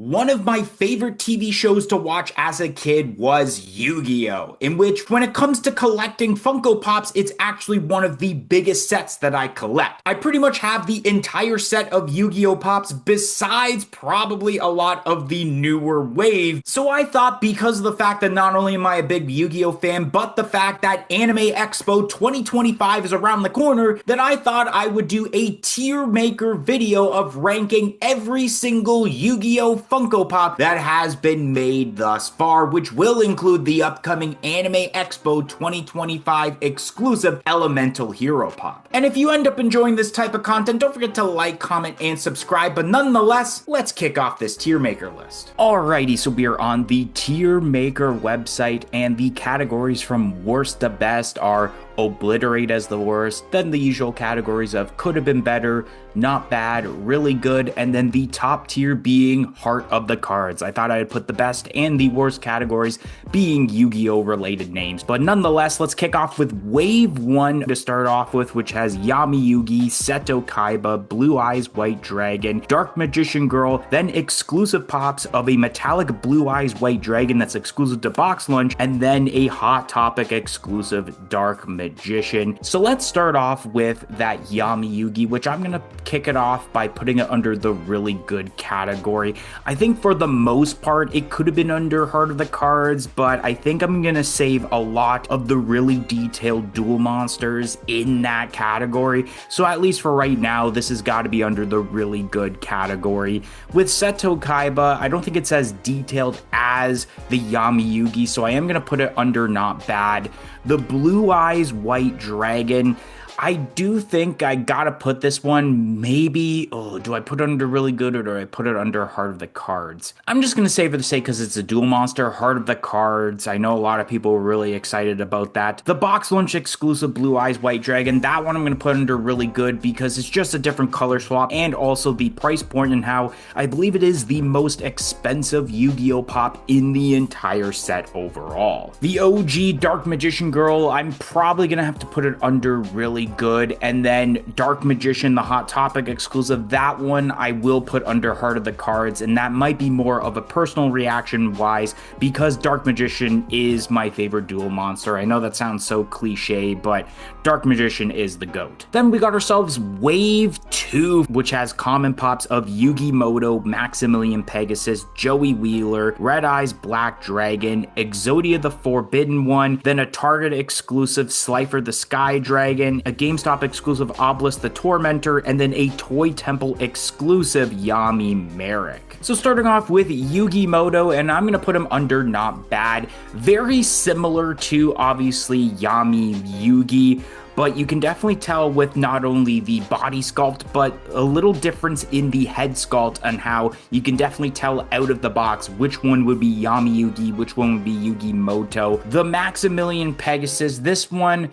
One of my favorite TV shows to watch as a kid was Yu-Gi-Oh! In which, when it comes to collecting Funko Pops, it's actually one of the biggest sets that I collect. I pretty much have the entire set of Yu-Gi-Oh! Pops besides probably a lot of the newer wave. So I thought, because of the fact that not only am I a big Yu-Gi-Oh! Fan, but the fact that Anime Expo 2025 is around the corner, that I thought I would do a tier maker video of ranking every single Yu-Gi-Oh! Funko Pop that has been made thus far, which will include the upcoming Anime Expo 2025 exclusive Elemental Hero Pop. And if you end up enjoying this type of content, don't forget to like, comment, and subscribe, but nonetheless, let's kick off this tier maker list. Alrighty, so we are on the tier maker website, and the categories from worst to best are obliterate as the worst, then the usual categories of could have been better, not bad, really good, and then the top tier being heart of the cards. I thought I'd put the best and the worst categories being Yu-Gi-Oh! Related names. But nonetheless, let's kick off with Wave 1 to start off with, which has Yami Yugi, Seto Kaiba, Blue Eyes White Dragon, Dark Magician Girl, then exclusive pops of a metallic Blue Eyes White Dragon that's exclusive to Box Lunch, and then a Hot Topic exclusive Dark Magician. So let's start off with that Yami Yugi, which I'm gonna kick it off by putting it under the really good category. I think for the most part it could have been under Heart of the Cards, but I think I'm gonna save a lot of the really detailed duel monsters in that category. So at least for right now, this has got to be under the really good category. With Seto Kaiba, I don't think it's as detailed as the Yami Yugi, so I am gonna put it under not bad. The Blue Eyes White Dragon, I do think I gotta put this one maybe, do I put it under really good or do I put it under Heart of the Cards? I'm just gonna say for the sake because it's a dual monster, Heart of the Cards. I know a lot of people were really excited about that. The Box Lunch exclusive Blue Eyes White Dragon, that one I'm gonna put under really good because it's just a different color swap and also the price point and how I believe it is the most expensive Yu-Gi-Oh! Pop in the entire set overall. The OG Dark Magician Girl, I'm probably gonna have to put it under really good, and then Dark Magician, the Hot Topic exclusive, that one I will put under Heart of the Cards, and that might be more of a personal reaction wise because Dark Magician is my favorite duel monster. I know that sounds so cliche, but Dark Magician is the GOAT. Then we got ourselves Wave 2, which has common pops of Yugi Moto, Maximilian Pegasus, Joey Wheeler, Red Eyes Black Dragon, Exodia the Forbidden One, then a Target exclusive Slifer the Sky Dragon, a GameStop exclusive Obelisk the Tormentor, and then a Toy Temple exclusive Yami Merrick. So starting off with Yugi Moto, and I'm gonna put him under not bad. Very similar to obviously Yami Yugi, but you can definitely tell with not only the body sculpt, but a little difference in the head sculpt and how you can definitely tell out of the box which one would be Yami Yugi, which one would be Yugi Moto. The Maximilian Pegasus, this one,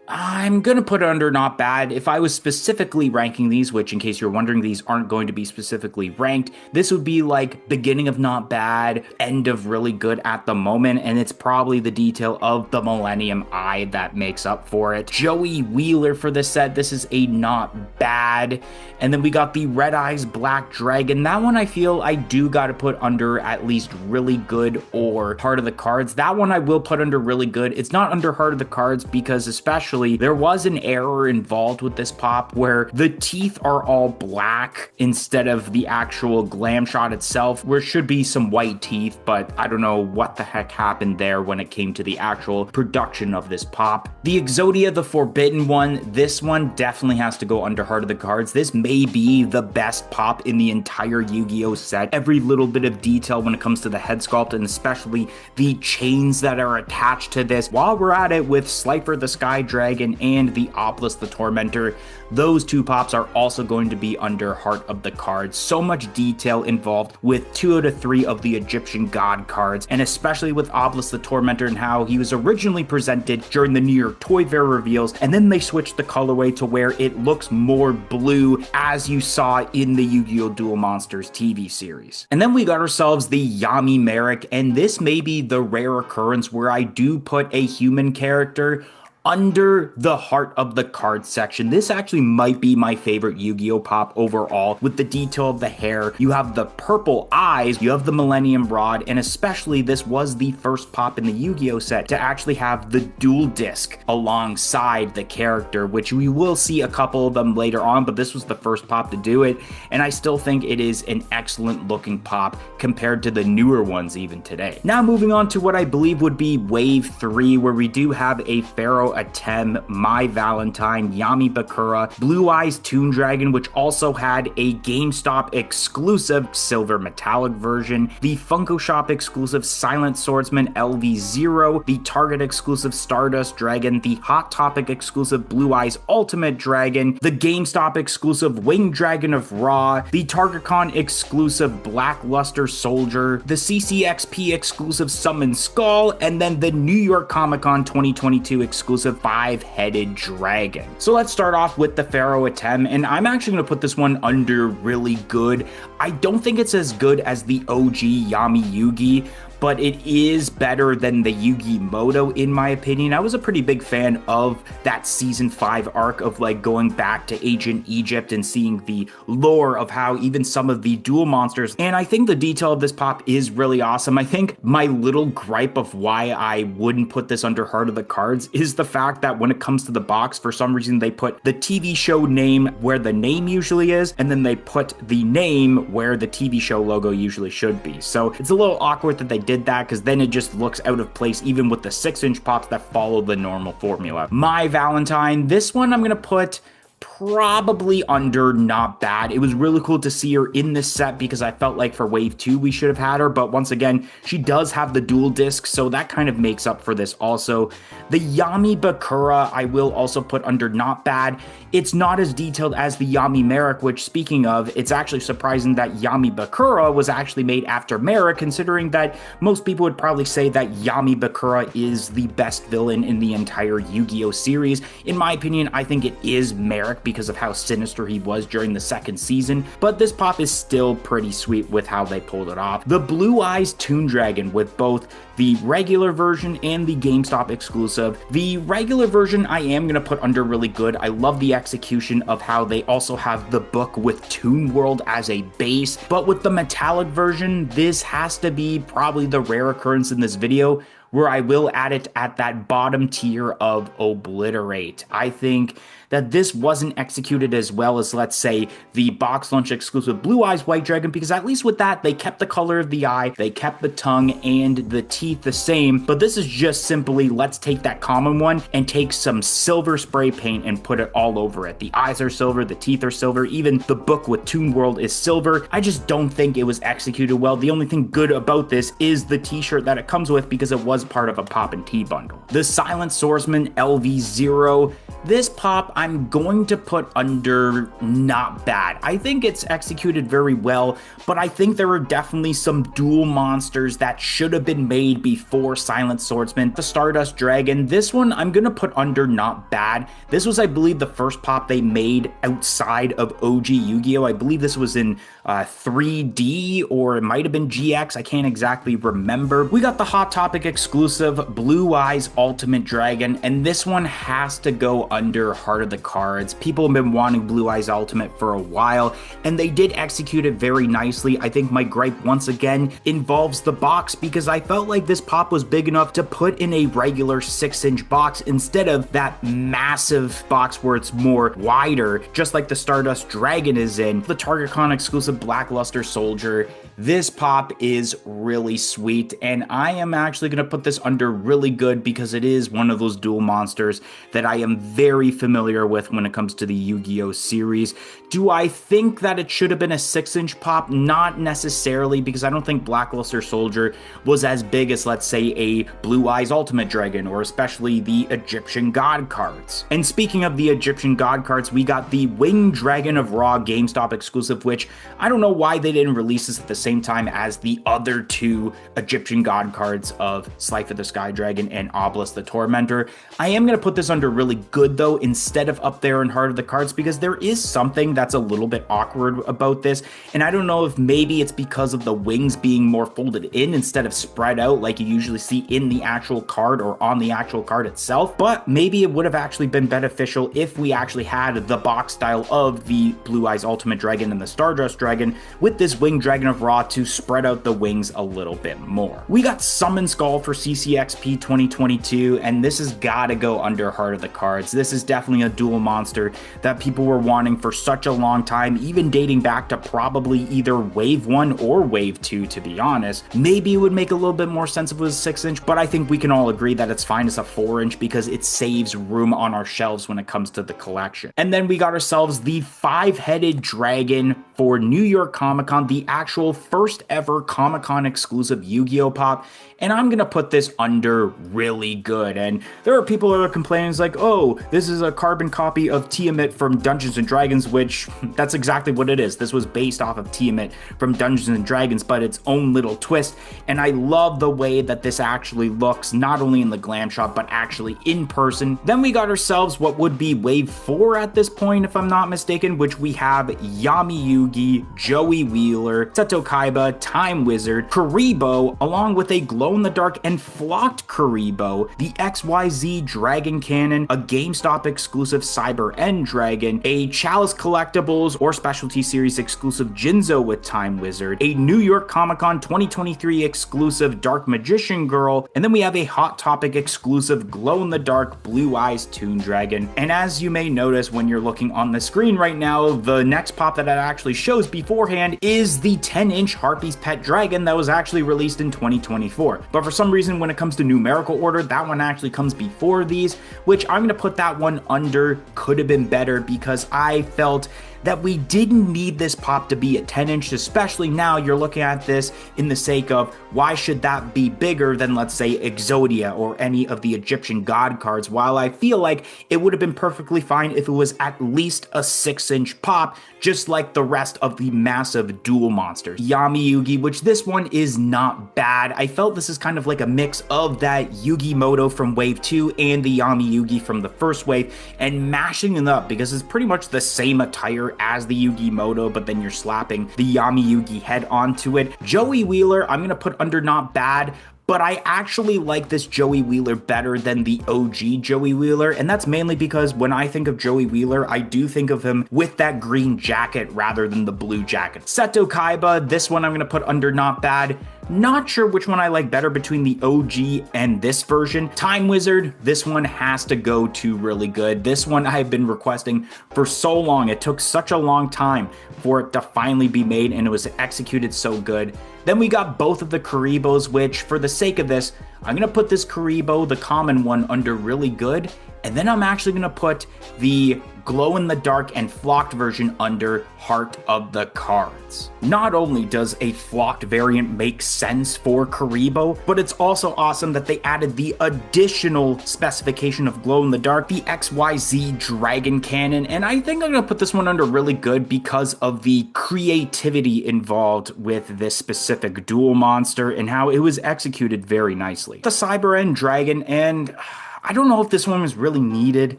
I'm gonna put it under not bad. If I was specifically ranking these, which in case you're wondering, these aren't going to be specifically ranked, this would be like beginning of not bad, end of really good at the moment, and it's probably the detail of the Millennium Eye that makes up for it. Joey Wheeler for this set, this is a not bad. And then we got the Red Eyes Black Dragon. That one I feel I do gotta put under at least really good or Heart of the Cards. That one I will put under really good. It's not under Heart of the Cards because especially there was an error involved with this pop where the teeth are all black instead of the actual glam shot itself, where it should be some white teeth, but I don't know what the heck happened there when it came to the actual production of this pop. The Exodia, the Forbidden One, this one definitely has to go under Heart of the Cards. This may be the best pop in the entire Yu-Gi-Oh! Set. Every little bit of detail when it comes to the head sculpt and especially the chains that are attached to this. While we're at it with Slifer the Sky Dragon and the Obelisk the Tormentor, those two pops are also going to be under Heart of the Cards. So much detail involved with 2 out of 3 of the Egyptian god cards, and especially with Obelisk the Tormentor and how he was originally presented during the New York Toy Fair reveals, and then they switched the colorway to where it looks more blue as you saw in the Yu-Gi-Oh! Duel Monsters TV series. And then we got ourselves the Yami Merrick, and this may be the rare occurrence where I do put a human character under the heart of the card section, this actually might be my favorite Yu-Gi-Oh pop overall. With the detail of the hair, you have the purple eyes, you have the Millennium Rod, and especially this was the first pop in the Yu-Gi-Oh set to actually have the dual disc alongside the character, which we will see a couple of them later on, but this was the first pop to do it, and I still think it is an excellent looking pop compared to the newer ones even today. Now moving on to what I believe would be Wave 3, where we do have a Pharaoh Atem, My Valentine, Yami Bakura, Blue Eyes Toon Dragon, which also had a GameStop exclusive silver metallic version, the Funko Shop exclusive Silent Swordsman LV0, the Target exclusive Stardust Dragon, the Hot Topic exclusive Blue Eyes Ultimate Dragon, the GameStop exclusive Winged Dragon of Ra, the TargetCon exclusive Blackluster Soldier, the CCXP exclusive Summon Skull, and then the New York Comic Con 2022 exclusive Five-Headed Dragon. So let's start off with the Pharaoh Atem, and I'm actually going to put this one under really good. I don't think it's as good as the OG Yami Yugi, but it is better than the Yugi Moto in my opinion. I was a pretty big fan of that season 5 arc of like going back to ancient Egypt and seeing the lore of how even some of the dual monsters, and I think the detail of this pop is really awesome. I think my little gripe of why I wouldn't put this under Heart of the Cards is the fact that when it comes to the box, for some reason they put the TV show name where the name usually is, and then they put the name where the TV show logo usually should be. So it's a little awkward that they did that, because then it just looks out of place even with the 6-inch pops that follow the normal formula. My Valentine, this one I'm gonna put probably under not bad. It was really cool to see her in this set because I felt like for Wave 2 we should have had her, but once again, she does have the dual disc, so that kind of makes up for this also. The Yami Bakura I will also put under not bad. It's not as detailed as the Yami Merrick, which speaking of, it's actually surprising that Yami Bakura was actually made after Merrick, considering that most people would probably say that Yami Bakura is the best villain in the entire Yu-Gi-Oh series. In my opinion, I think it is Merrick because of how sinister he was during the second season, but this pop is still pretty sweet with how they pulled it off. The Blue Eyes Toon Dragon with both the regular version and the GameStop exclusive. The regular version I am going to put under really good. I love the execution of how they also have the book with Toon World as a base, but with the metallic version, this has to be probably the rare occurrence in this video where I will add it at that bottom tier of Obliterate. I think that this wasn't executed as well as, let's say, the box lunch exclusive Blue Eyes White Dragon, because at least with that, they kept the color of the eye, they kept the tongue and the teeth the same, but this is just simply, let's take that common one and take some silver spray paint and put it all over it. The eyes are silver, the teeth are silver, even the book with Toon World is silver. I just don't think it was executed well. The only thing good about this is the t-shirt that it comes with because it was part of a pop and tea bundle. The Silent Swordsman LV0, this pop I'm going to put under not bad. I think it's executed very well, but I think there are definitely some dual monsters that should have been made before Silent Swordsman. The Stardust Dragon, this one I'm gonna put under not bad. This was, I believe, the first pop they made outside of OG Yu-Gi-Oh! I believe this was in 3D, or it might have been GX, I can't exactly remember. We got the Hot Topic exclusive Blue Eyes Ultimate Dragon, and this one has to go under Heart of the Cards. People have been wanting Blue Eyes Ultimate for a while, and they did execute it very nicely. I think my gripe once again involves the box, because I felt like this pop was big enough to put in a regular 6-inch box instead of that massive box where it's more wider, just like the Stardust Dragon is in. The TargetCon exclusive Blackluster Soldier, this pop is really sweet, and I am actually going to put this under really good because it is one of those dual monsters that I am very familiar with when it comes to the Yu-Gi-Oh series. Do I think that it should have been a 6-inch pop? Not necessarily, because I don't think Blackluster Soldier was as big as, let's say, a Blue Eyes Ultimate Dragon, or especially the Egyptian God cards. And speaking of the Egyptian God cards, we got the Winged Dragon of Ra GameStop exclusive, which I don't know why they didn't release this at the same time as the other two Egyptian god cards of Slife of the Sky Dragon and Obelisk the Tormentor. I am going to put this under really good though, instead of up there in Heart of the Cards, because there is something that's a little bit awkward about this, and I don't know if maybe it's because of the wings being more folded in instead of spread out like you usually see in the actual card or on the actual card itself, but maybe it would have actually been beneficial if we actually had the box style of the Blue Eyes Ultimate Dragon and the Stardust Dragon with this Winged Dragon of Ra to spread out the wings a little bit more. We got Summon Skull for CCXP 2022, and this has got to go under Heart of the Cards. This is definitely a dual monster that people were wanting for such a long time, even dating back to probably either Wave 1 or Wave 2, to be honest. Maybe it would make a little bit more sense if it was a 6-inch, but I think we can all agree that it's fine as a 4-inch because it saves room on our shelves when it comes to the collection. And then we got ourselves the 5-headed dragon for New York Comic Con, the actual first ever Comic Con exclusive Yu-Gi-Oh pop, and I'm gonna put this under really good. And there are people that are complaining, it's like, oh, this is a carbon copy of Tiamat from Dungeons and Dragons, which that's exactly what it is. This was based off of Tiamat from Dungeons and Dragons, but its own little twist. And I love the way that this actually looks, not only in the glam shop, but actually in person. Then we got ourselves what would be Wave 4 at this point, if I'm not mistaken, which we have Yami Yugi, Joey Wheeler, Seto Kaiba, Time Wizard, Kuribo, along with a glow-in-the-dark and flocked Kuribo, the XYZ Dragon Cannon, a GameStop exclusive Cyber End Dragon, a Chalice Collectibles or Specialty Series exclusive Jinzo with Time Wizard, a New York Comic Con 2023 exclusive Dark Magician Girl, and then we have a Hot Topic exclusive glow-in-the-dark Blue Eyes Toon Dragon. And as you may notice when you're looking on the screen right now, the next pop that it actually shows beforehand is the 10-inch Harpy's Pet Dragon that was actually released in 2024. But for some reason, when it comes to numerical order, that one actually comes before these, which I'm going to put that one under could have been better because I felt that we didn't need this pop to be a 10-inch, especially now you're looking at this in the sake of why should that be bigger than, let's say, Exodia or any of the Egyptian god cards, while I feel like it would have been perfectly fine if it was at least a 6-inch pop, just like the rest of the massive dual monsters. Yami Yugi, which this one is not bad. I felt this is kind of like a mix of that Yugi Moto from Wave 2 and the Yami Yugi from the first wave, and mashing them up because it's pretty much the same attire as the Yugi Moto, but then you're slapping the Yami Yugi head onto it. Joey Wheeler, I'm going to put under not bad, but I actually like this Joey Wheeler better than the OG Joey Wheeler, and that's mainly because when I think of Joey Wheeler, I do think of him with that green jacket rather than the blue jacket. Seto Kaiba, this one I'm going to put under not bad. Not sure which one I like better between the OG and this version. Time Wizard, this one has to go to really good. This one I've been requesting for so long. It took such a long time for it to finally be made, and it was executed so good. Then we got both of the Kuribos, which for the sake of this, I'm going to put this Kuribo, the common one, under really good. And then I'm actually going to put the glow-in-the-dark and flocked version under Heart of the Cards. Not only does a flocked variant make sense for Kuribo, but it's also awesome that they added the additional specification of glow-in-the-dark, the XYZ Dragon Cannon, and I think I'm going to put this one under really good because of the creativity involved with this specific dual monster and how it was executed very nicely. The Cyber End Dragon, and I don't know if this one was really needed,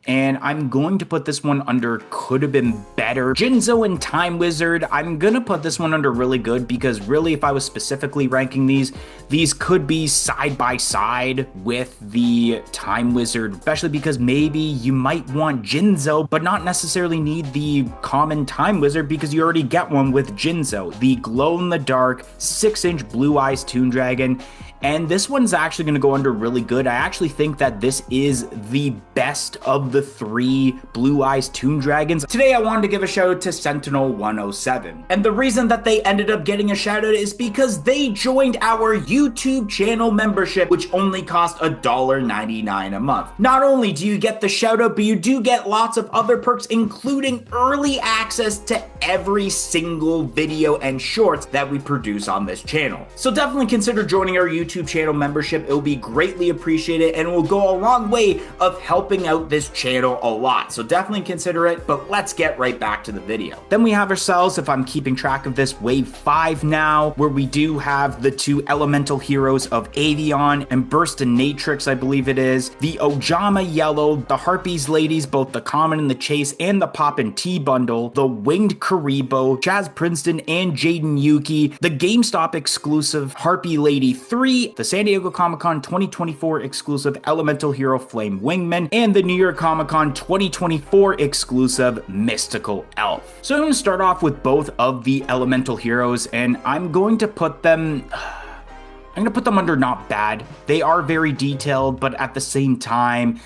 and I'm going to put this one under could have been better. Jinzo and Time Wizard, I'm gonna put this one under really good because really if I was specifically ranking these could be side by side with the Time Wizard, especially because maybe you might want Jinzo but not necessarily need the common Time Wizard because you already get one with Jinzo, the glow-in-the-dark 6-inch Blue Eyes Toon Dragon. And this one's actually going to go under really good. I actually think that this is the best of the 3 Blue Eyes Toon Dragons. Today I wanted to give a shout out to Sentinel 107. And the reason that they ended up getting a shout out is because they joined our YouTube channel membership, which only cost $1.99 a month. Not only do you get the shout out, but you do get lots of other perks, including early access to every single video and shorts that we produce on this channel. So definitely consider joining our YouTube YouTube channel membership. It will be greatly appreciated and it will go a long way of helping out this channel a lot. So definitely consider it, but let's get right back to the video. Then we have ourselves, if I'm keeping track of this, wave 5 now, where we do have the 2 elemental heroes of Avion and Burstinatrix, I believe it is, the Ojama Yellow, the Harpies ladies, both the common and the chase, and the Pop and T bundle, the Winged Karibo, Chaz Princeton, and Jaden Yuki, the GameStop exclusive Harpy Lady 3, the San Diego Comic-Con 2024 exclusive Elemental Hero Flame Wingman, and the New York Comic-Con 2024 exclusive Mystical Elf. So I'm going to start off with both of the elemental heroes, and I'm going to put them under not bad. They are very detailed, but at the same time,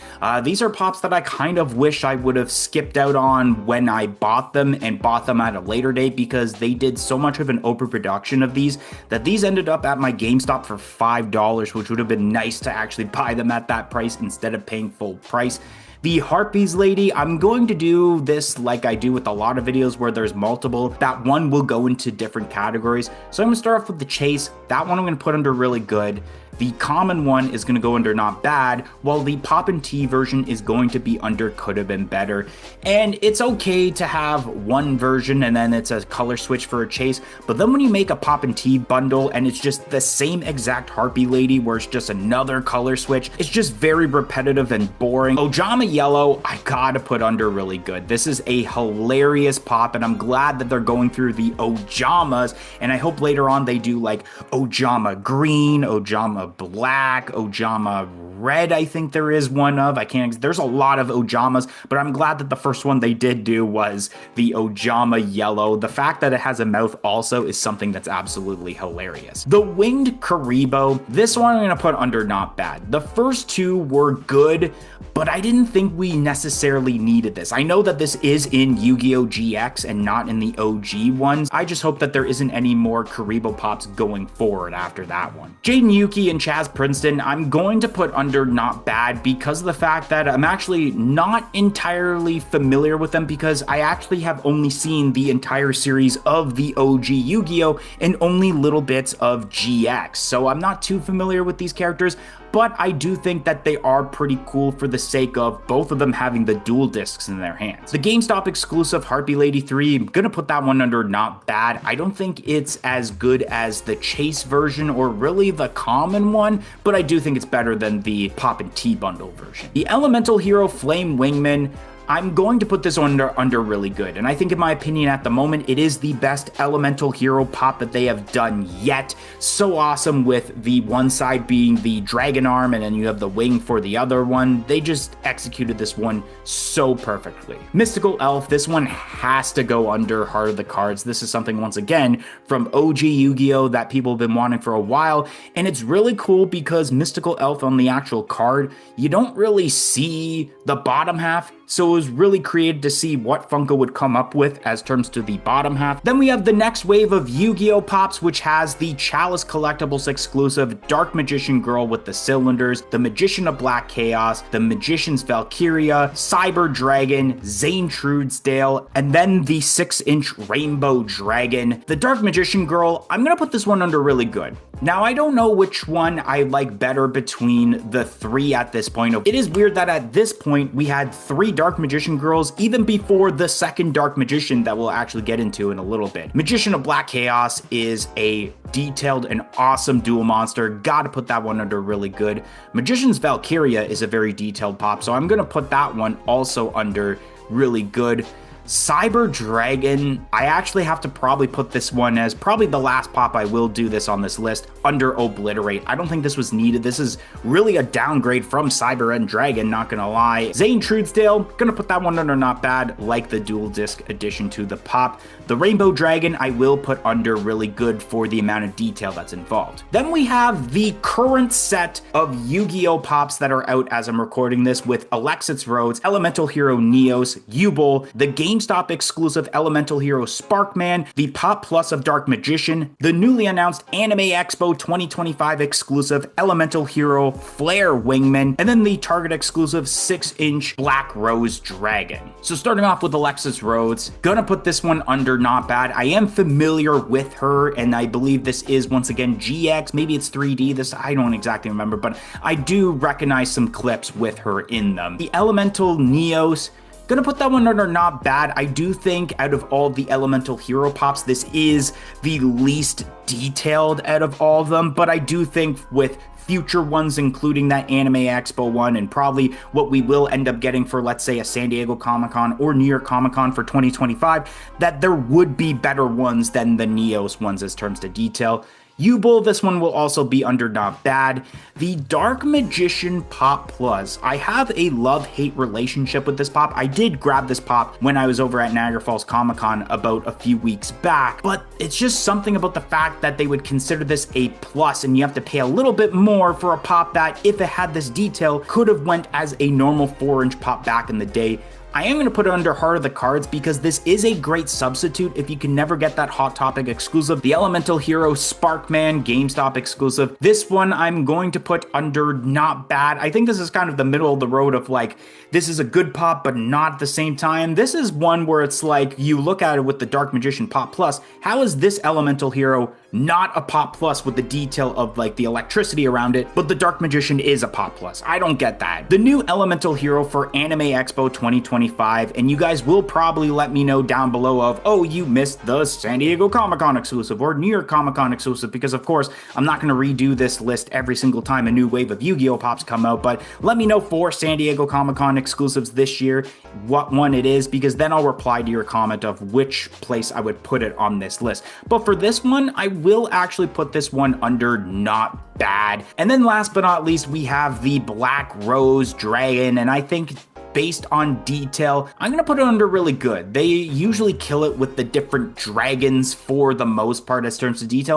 these are pops that I kind of wish I would have skipped out on when I bought them and bought them at a later date, because they did so much of an overproduction of these that these ended up at my GameStop for $5, which would have been nice to actually buy them at that price instead of paying full price. The Harpies lady, I'm going to do this like I do with a lot of videos where there's multiple. That one will go into different categories. So I'm going to start off with the chase. That one I'm going to put under really good. The common one is going to go under not bad, while the Pop and T version is going to be under could have been better. And it's okay to have one version and then it's a color switch for a chase, but then when you make a Pop and T bundle and it's just the same exact Harpy lady where it's just another color switch, it's just very repetitive and boring. Ojama Yellow, I gotta put under really good. This is a hilarious pop, and I'm glad that they're going through the Ojamas, and I hope later on they do like Ojama Green, Ojama Black, Ojama Red, I think there is one of. There's a lot of Ojamas, but I'm glad that the first one they did do was the Ojama Yellow. The fact that it has a mouth also is something that's absolutely hilarious. The Winged Karibo, this one I'm going to put under not bad. The first 2 were good, but I didn't think we necessarily needed this. I know that this is in Yu-Gi-Oh! GX and not in the OG ones. I just hope that there isn't any more Karibo pops going forward after that one. Jaden Yuki and Chaz Princeton, I'm going to put under not bad because of the fact that I'm actually not entirely familiar with them, because I actually have only seen the entire series of the OG Yu-Gi-Oh! And only little bits of GX. So I'm not too familiar with these characters, but I do think that they are pretty cool for the sake of both of them having the dual discs in their hands. The GameStop exclusive Harpy Lady 3, I'm gonna put that one under not bad. I don't think it's as good as the Chase version or really the common one, but I do think it's better than the Pop and T bundle version. The Elemental Hero Flame Wingman, I'm going to put this under really good, and I think in my opinion at the moment it is the best elemental hero pop that they have done yet. So awesome, with the one side being the dragon arm and then you have the wing for the other one. They just executed this one so perfectly. Mystical Elf, this one has to go under Heart of the Cards. This is something once again from OG Yu-Gi-Oh! That people have been wanting for a while, and it's really cool because Mystical Elf on the actual card, you don't really see the bottom half. So it was really created to see what Funko would come up with as terms to the bottom half. Then we have the next wave of Yu-Gi-Oh! Pops, which has the Chalice Collectibles exclusive Dark Magician Girl with the cylinders, the Magician of Black Chaos, the Magician's Valkyria, Cyber Dragon, Zane Truesdale, and then the 6-inch Rainbow Dragon. The Dark Magician Girl, I'm gonna put this one under really good. Now, I don't know which one I like better between the 3 at this point. It is weird that at this point we had 3 Dark Magician Girls even before the second Dark Magician that we'll actually get into in a little bit. Magician of Black Chaos is a detailed and awesome dual monster. Gotta put that one under really good. Magician's Valkyria is a very detailed pop, so I'm gonna put that one also under really good. Cyber Dragon, I actually have to probably put this one as probably the last pop I will do this on this list, under Obliterate. I don't think this was needed. This is really a downgrade from Cyber and Dragon, not gonna lie. Zane Truesdale, gonna put that one under not bad, like the dual disc addition to the pop. The Rainbow Dragon, I will put under really good for the amount of detail that's involved. Then we have the current set of Yu-Gi-Oh! Pops that are out as I'm recording this, with Alexis Rhodes, Elemental Hero Neos, Yubel, the Game GameStop exclusive Elemental Hero Sparkman, the Pop Plus of Dark Magician, the newly announced Anime Expo 2025 exclusive Elemental Hero Flare Wingman, and then the Target exclusive 6-inch Black Rose Dragon. So starting off with Alexis Rhodes, gonna put this one under not bad. I am familiar with her, and I believe this is once again GX, maybe it's 3D, this I don't exactly remember, but I do recognize some clips with her in them. The Elemental Neos, gonna put that one under not bad. I do think out of all the Elemental Hero Pops, this is the least detailed out of all of them, but I do think with future ones, including that Anime Expo one, and probably what we will end up getting for, let's say, a San Diego Comic-Con or New York Comic-Con for 2025, that there would be better ones than the Neos ones as terms to detail. Yugioh, this one will also be under not bad. The Dark Magician Pop Plus. I have a love-hate relationship with this pop. I did grab this pop when I was over at Niagara Falls Comic-Con about a few weeks back, but it's just something about the fact that they would consider this a plus, and you have to pay a little bit more for a pop that, if it had this detail, could have went as a normal 4-inch pop back in the day. I am going to put it under Heart of the Cards because this is a great substitute if you can never get that Hot Topic exclusive. The Elemental Hero Sparkman GameStop exclusive. This one I'm going to put under not bad. I think this is kind of the middle of the road of like, this is a good pop, but not at the same time. This is one where it's like, you look at it with the Dark Magician Pop Plus. How is this Elemental Hero not a Pop Plus with the detail of like the electricity around it, but the Dark Magician is a Pop Plus? I don't get that. The new Elemental Hero for Anime Expo 2025, and you guys will probably let me know down below of, oh, you missed the San Diego Comic-Con exclusive or New York Comic-Con exclusive, because of course, I'm not going to redo this list every single time a new wave of Yu-Gi-Oh! Pops come out, but let me know for San Diego Comic-Con exclusives this year, what one it is, because then I'll reply to your comment of which place I would put it on this list. But for this one, I will actually put this one under not bad. And then last but not least, we have the Black Rose Dragon, and I think based on detail, I'm gonna put it under really good. They usually kill it with the different dragons for the most part as terms of detail.